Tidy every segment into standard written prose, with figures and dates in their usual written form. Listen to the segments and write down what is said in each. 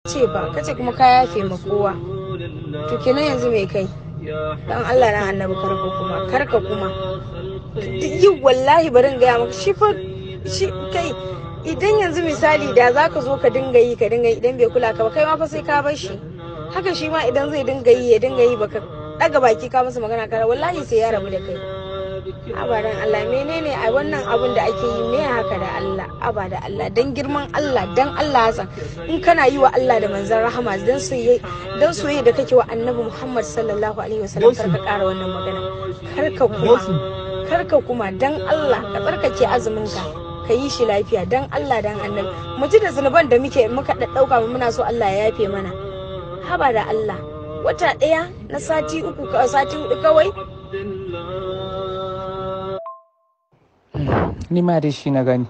ce ba kace kuma ka yafe ma kowa to kenan yanzu me kai dan Allah na annabi karka kuma yi wallahi barin gaya maka shi kai idan yanzu misali da zaka zo ka dinga yi idan bai kula ka ba kai ma fa sai ka bar shi haka shi ma idan zai dinga yi baka daga baki ka masa magana kara wallahi sai ya rabu da kai abadan Allah menene a wannan abun da ake yi me haka da Allah abada Allah dan girman Allah dan Allah Hassan in kana yi wa Allah da manzon rahama dan soyayya da kake wa annabi Muhammad sallallahu alaihi wasallam karka kara wannan magana karka kuma dan Allah ka tsarkake azumin ka yi shi lafiya dan Allah dan annabi mu ji da zunuban da muka dauka muna so Allah ya yafe mana haba da Allah wata daya na sati 4 kawai ni ma dai shi na gani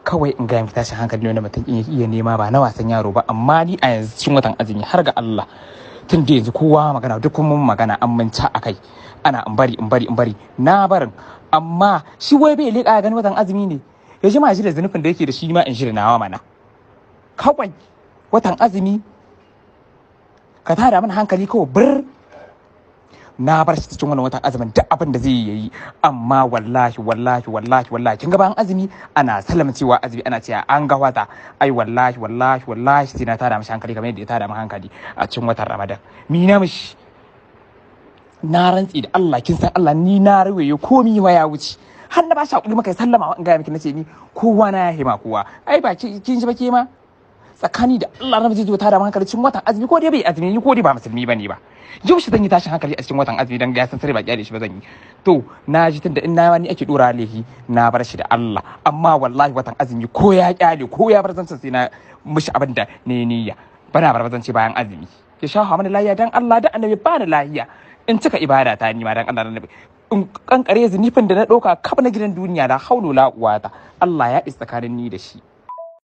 kawai in ga tashin hankali ne mutum iya nema ba na wasan yaro ba amma ni a yanzu cikin watan azumi har ga Allah tun da yanzu kowa magana duk mun magana an manta akai ana in bari na barin amma shi wai bai leka gani watan azumi ne ya ji ma shi da zanufin da yake da shi ma in shirya nawa mana kawai watan azumi ka tada mana hankali kawai na bar shi cikin wannan watan azumin duk abin da zai yi amma wallahi kin ga bayan azumi ana sallama cewa azumi ana cewa an ga wata ai wallahi sai na tada mishi hankali kamar yadda ya tada min hankali a cikin watan Ramadan mi na mishi na rantsi da Allah kin san Allah ni na ruwaye komi wa ya wuce har na ba shi hakuri maka sallama in ga miki nace ni kowa na ya hima kowa ai ba kin ji ba ke ma tsakani da Allah na zai zo tada min hankali cikin watan azumi ko dai bai azumi ko dai ba musulmi bane ba yau shi zan yi tashin hankali a cikin watan azumi dan ya san sare ba kyale shi ba zan yi to na ji tunda in na wani ake dora lehi na bar shi da Allah amma wallahi watan azumi ko ya kyale ko ya bar zancin sai na mishi abin da ne niyya bana bar zance bayan azumi ya sha ha mana lahiya dan Allah da annabi ba ni lahiya in cika ibada ta ni ma dan Allah annabi in kankare zunufin da na dauka kaf na gidan duniya da haulu la quwata Allah ya isa tsakanin ni da shi